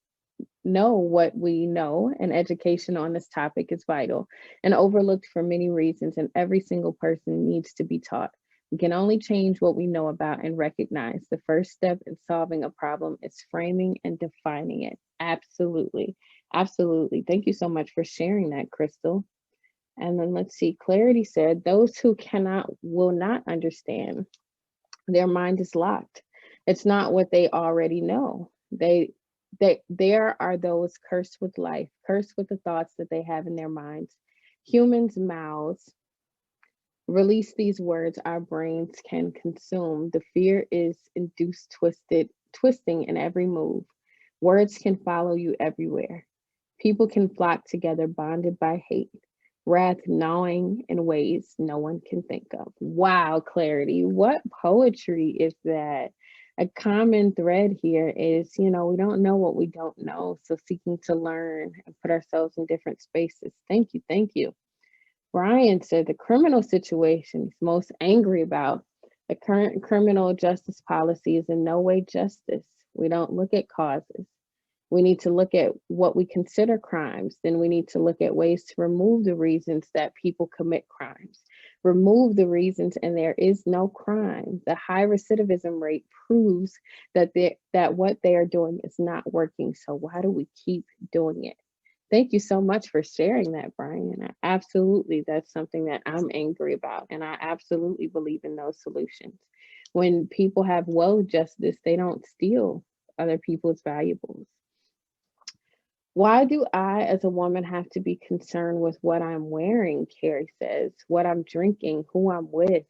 [SPEAKER 3] know what we know, and education on this topic is vital and overlooked for many reasons, and every single person needs to be taught. We can only change what we know about and recognize. The first step in solving a problem is framing and defining it. Absolutely. Absolutely. Thank you so much for sharing that, Crystal. And then let's see, Clarity said, those who cannot will not understand. Their mind is locked. It's not what they already know. There are those cursed with life, cursed with the thoughts that they have in their minds. Humans' mouths release these words our brains can consume. The fear is induced, twisting in every move. Words can follow you everywhere. People can flock together, bonded by hate, wrath gnawing in ways no one can think of. Wow, Clarity, what poetry is that? A common thread here is, we don't know what we don't know. So seeking to learn and put ourselves in different spaces. Thank you, thank you. Brian said the criminal situation he's most angry about. The current criminal justice policy is in no way justice. We don't look at causes. We need to look at what we consider crimes. Then we need to look at ways to remove the reasons that people commit crimes. Remove the reasons and there is no crime. The high recidivism rate proves that what they are doing is not working. So why do we keep doing it? Thank you so much for sharing that, Brian. Absolutely, that's something that I'm angry about. And I absolutely believe in those solutions. When people have well justice, they don't steal other people's valuables. Why do I, as a woman, have to be concerned with what I'm wearing, Carrie says, what I'm drinking, who I'm with?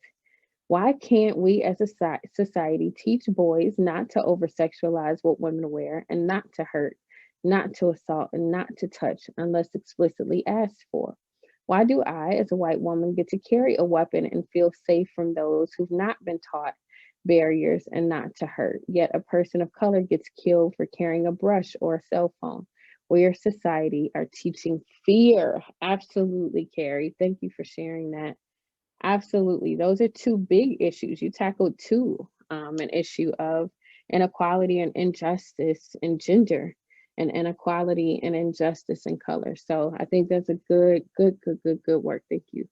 [SPEAKER 3] Why can't we as a society teach boys not to over-sexualize what women wear and not to hurt, not to assault, and not to touch unless explicitly asked for? Why do I, as a white woman, get to carry a weapon and feel safe from those who've not been taught barriers and not to hurt, yet a person of color gets killed for carrying a brush or a cell phone? We as society are teaching fear. Absolutely, Carrie. Thank you for sharing that. Absolutely. Those are two big issues. You tackled two, an issue of inequality and injustice in gender, and inequality and injustice in color. So I think that's a good work. Thank you.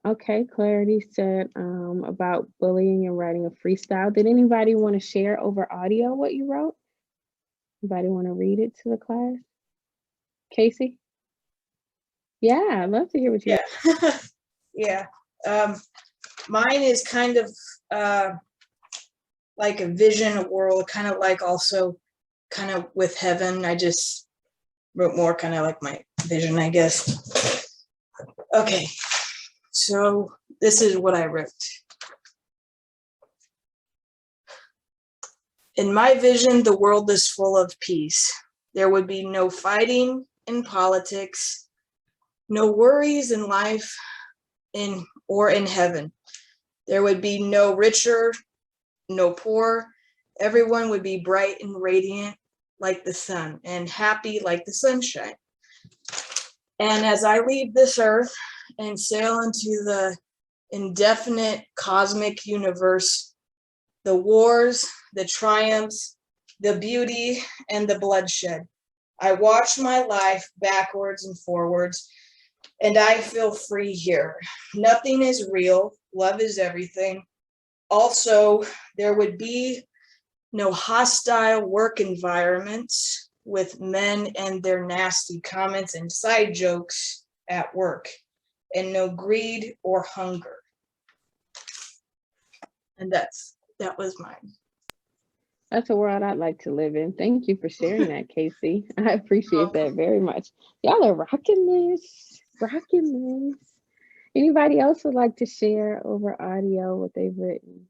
[SPEAKER 3] Okay, Clarity said about bullying and writing a freestyle. Did anybody want to share over audio what you wrote? Anybody want to read it to the class? Casey? Yeah, I'd love to hear what you
[SPEAKER 6] Yeah. Mine is kind of like a vision, a world, kind of like also kind of with heaven. I just wrote more kind of like my vision, I guess. Okay, so this is what I wrote. In my vision, the world is full of peace. There would be no fighting in politics, no worries in life or in heaven. There would be no richer, no poor. Everyone would be bright and radiant like the sun and happy like the sunshine. And as I leave this earth and sail into the indefinite cosmic universe, the wars, the triumphs, the beauty, and the bloodshed, I watch my life backwards and forwards, and I feel free here. Nothing is real. Love is everything. Also, there would be no hostile work environments with men and their nasty comments and side jokes at work, and no greed or hunger. And that was mine.
[SPEAKER 3] That's a world I'd like to live in. Thank you for sharing that, Casey. I appreciate that very much. Y'all are rocking this. Anybody else would like to share over audio what they've written?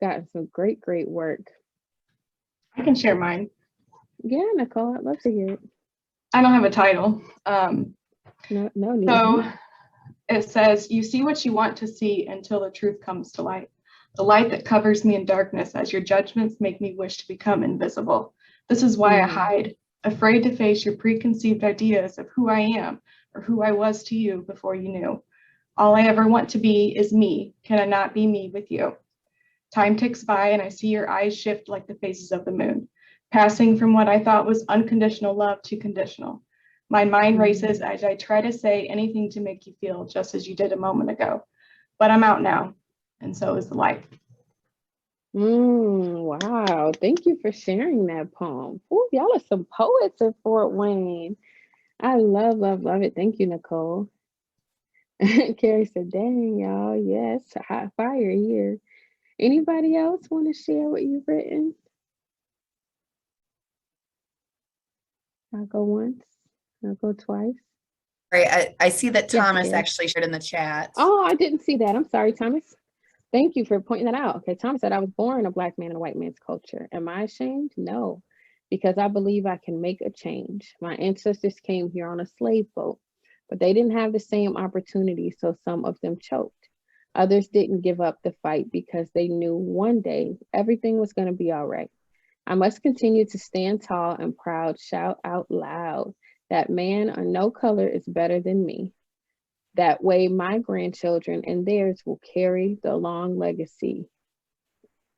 [SPEAKER 3] Got some great work.
[SPEAKER 4] I can share mine.
[SPEAKER 3] Yeah, Nicole, I'd love to hear it.
[SPEAKER 4] I don't have a title.
[SPEAKER 3] No need.
[SPEAKER 4] So it says, you see what you want to see until the truth comes to light. The light that covers me in darkness as your judgments make me wish to become invisible. This is why I hide, afraid to face your preconceived ideas of who I am or who I was to you before you knew. All I ever want to be is me. Can I not be me with you? Time ticks by and I see your eyes shift like the phases of the moon, passing from what I thought was unconditional love to conditional. My mind races as I try to say anything to make you feel just as you did a moment ago. But I'm out now, and so is the light.
[SPEAKER 3] Wow, Wow, thank you for sharing that poem. Ooh, y'all are some poets at Fort Wayne. I love, love, love it. Thank you, Nicole. Carrie said, dang, y'all, yes, hot fire here. Anybody else want to share what you've written? I'll go once, I'll go twice.
[SPEAKER 2] Right, I see that
[SPEAKER 3] Yes,
[SPEAKER 2] Thomas
[SPEAKER 3] Carrie.
[SPEAKER 2] actually shared in the chat.
[SPEAKER 3] Oh, I didn't see that. I'm sorry, Thomas. Thank you for pointing that out. Okay, Thomas said, I was born a Black man in a white man's culture. Am I ashamed? No, because I believe I can make a change. My ancestors came here on a slave boat, but they didn't have the same opportunity, so some of them choked. Others didn't give up the fight because they knew one day everything was going to be all right. I must continue to stand tall and proud, shout out loud that man of no color is better than me. That way, my grandchildren and theirs will carry the long legacy.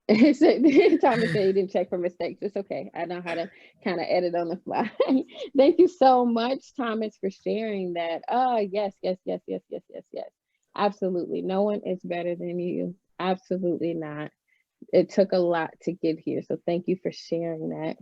[SPEAKER 3] Thomas said he didn't check for mistakes. It's okay. I know how to kind of edit on the fly. Thank you so much, Thomas, for sharing that. Oh, yes, yes, yes, yes, yes, yes, yes. Absolutely. No one is better than you. Absolutely not. It took a lot to get here. So thank you for sharing that.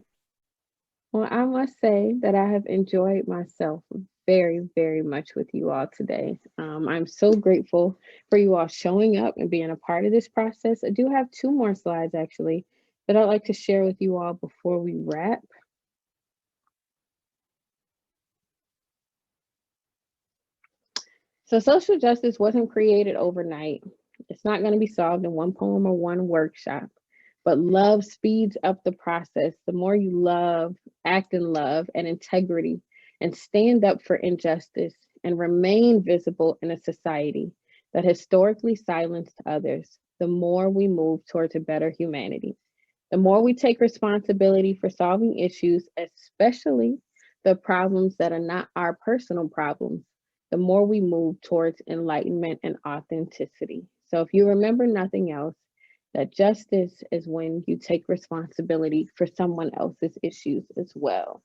[SPEAKER 3] Well, I must say that I have enjoyed myself very, very much with you all today. I'm so grateful for you all showing up and being a part of this process. I do have 2 more slides actually that I'd like to share with you all before we wrap. So social justice wasn't created overnight. It's not going to be solved in one poem or one workshop, but love speeds up the process. The more you love, act in love and integrity, and stand up for injustice and remain visible in a society that historically silenced others, the more we move towards a better humanity. The more we take responsibility for solving issues, especially the problems that are not our personal problems, the more we move towards enlightenment and authenticity. So if you remember nothing else, that justice is when you take responsibility for someone else's issues as well.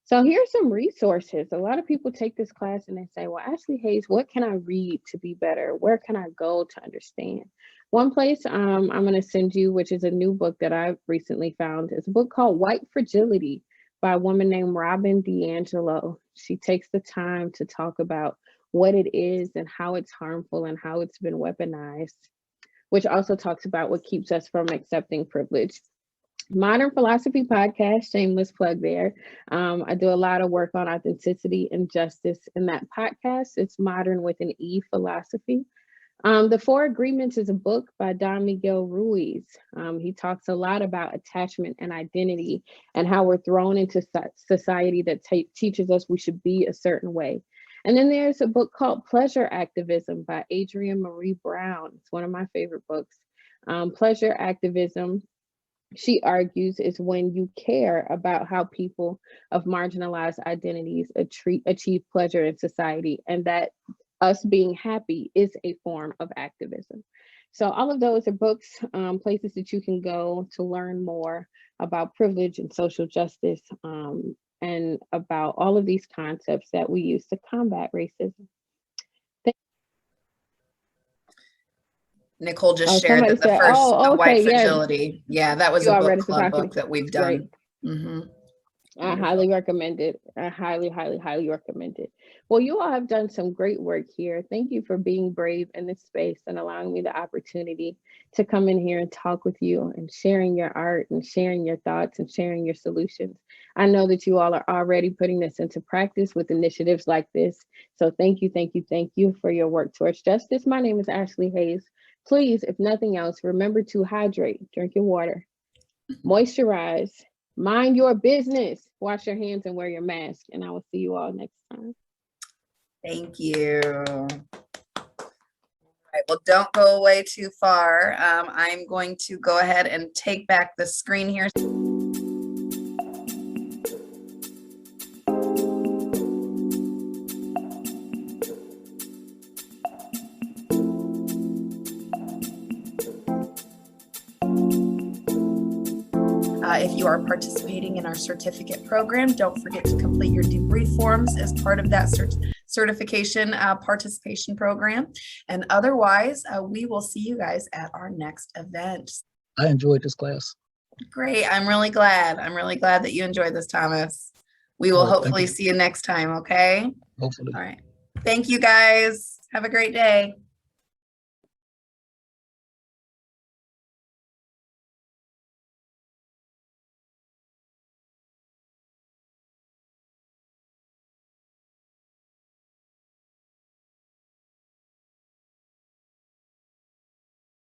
[SPEAKER 3] So here's some resources. A lot of people take this class and they say, well, Ashlee Haze, what can I read to be better? Where can I go to understand? One place I'm going to send you, which is a new book that I've recently found, is a book called White Fragility by a woman named Robin DiAngelo. She takes the time to talk about what it is and how it's harmful and how it's been weaponized, which also talks about what keeps us from accepting privilege. Modern Philosophy podcast, shameless plug there. I do a lot of work on authenticity and justice in that podcast. It's Modern with an E Philosophy. The Four Agreements is a book by Don Miguel Ruiz. He talks a lot about attachment and identity and how we're thrown into society that teaches us we should be a certain way. And then there's a book called Pleasure Activism by Adrienne Marie Brown. It's one of my favorite books. Pleasure Activism, she argues, is when you care about how people of marginalized identities achieve pleasure in society, and that us being happy is a form of activism. So all of those are books, places that you can go to learn more about privilege and social justice, and about all of these concepts that we use to combat racism.
[SPEAKER 2] Nicole just shared that the
[SPEAKER 3] said,
[SPEAKER 2] first
[SPEAKER 3] oh, okay,
[SPEAKER 2] White Fragility. Yeah, that was
[SPEAKER 3] you
[SPEAKER 2] a
[SPEAKER 3] all read
[SPEAKER 2] book
[SPEAKER 3] it, so
[SPEAKER 2] club book that we've done.
[SPEAKER 3] Great. I highly recommend it. I highly, highly, highly recommend it. Well, you all have done some great work here. Thank you for being brave in this space and allowing me the opportunity to come in here and talk with you and sharing your art and sharing your thoughts and sharing your solutions. I know that you all are already putting this into practice with initiatives like this. So thank you, thank you, thank you for your work towards justice. My name is Ashlee Haze. Please, if nothing else, remember to hydrate, drink your water, moisturize, mind your business, wash your hands and wear your mask. And I will see you all next time.
[SPEAKER 2] Thank you. All right, well, don't go away too far. I'm going to go ahead and take back the screen here. If you are participating in our certificate program, don't forget to complete your debrief forms as part of that certification participation program. And otherwise, we will see you guys at our next event.
[SPEAKER 7] I enjoyed this class.
[SPEAKER 2] Great. I'm really glad. I'm really glad that you enjoyed this, Thomas. We will
[SPEAKER 7] All right, thank
[SPEAKER 2] hopefully
[SPEAKER 7] you.
[SPEAKER 2] see you next time, okay?
[SPEAKER 7] Hopefully.
[SPEAKER 2] All right. Thank you, guys. Have a great day.